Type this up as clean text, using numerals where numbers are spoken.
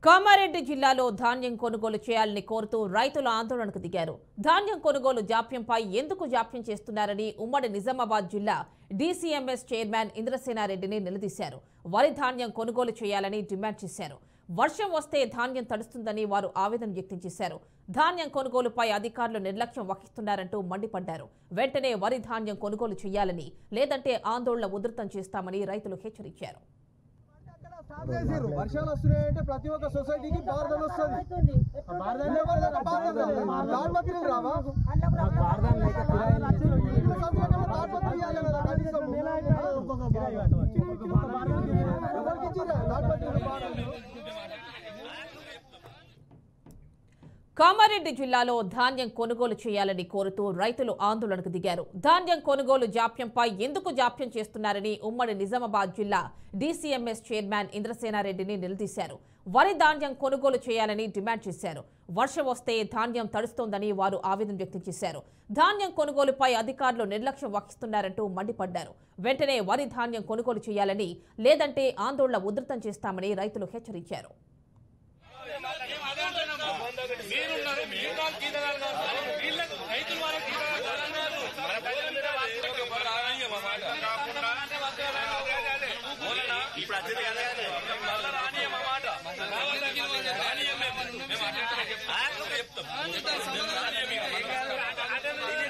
కామారెడ్డి జిల్లాలో ధాన్యం కొనుగోలు చేయాలని కోరుతూ రైతులు ఆందోళనకు దిగారు. ధాన్యం కొనుగోలు జాప్యంపై ఎందుకు జాప్యం చేస్తున్నారని ఉమ్మడి నిజామాబాద్ జిల్లా డీసీఎంఎస్ చైర్మన్ ఇంద్రసేనారెడ్డిని నిలదీశారు. వరి ధాన్యం కొనుగోలు చేయాలని డిమాండ్ చేశారు. వర్షం వస్తే ధాన్యం తడుస్తుందని వారు ఆవేదన వ్యక్తం చేశారు. ధాన్యం కొనుగోలుపై అధికారులు నిర్లక్ష్యం వహిస్తున్నారంటూ మండిపడ్డారు. వెంటనే వరి ధాన్యం కొనుగోలు చేయాలని, లేదంటే ఆందోళన ఉధృతం చేస్తామని రైతులు హెచ్చరించారు. వర్షాలు వస్తున్నాయంటే ప్రతి ఒక్క సొసైటీకి బార్దన్ వస్తుంది. కామారెడ్డి జిల్లాలో ధాన్యం కొనుగోలు చేయాలని కోరుతూ రైతులు ఆందోళనకు దిగారు. ధాన్యం కొనుగోలు జాప్యంపై ఎందుకు జాప్యం చేస్తున్నారని ఉమ్మడి నిజామాబాద్ జిల్లా డీసీఎంఎస్ చైర్మన్ ఇంద్రసేనారెడ్డిని నిలదీశారు. వరి ధాన్యం కొనుగోలు చేయాలని డిమాండ్ చేశారు. వర్షం వస్తే ధాన్యం తడుస్తోందని వారు ఆవేదన వ్యక్తం చేశారు. ధాన్యం కొనుగోలుపై అధికారులు నిర్లక్ష్యం వహిస్తున్నారంటూ మండిపడ్డారు. వెంటనే వరి ధాన్యం కొనుగోలు చేయాలని, లేదంటే ఆందోళన ఉధృతం చేస్తామని రైతులు హెచ్చరించారు. ఇప్పుడు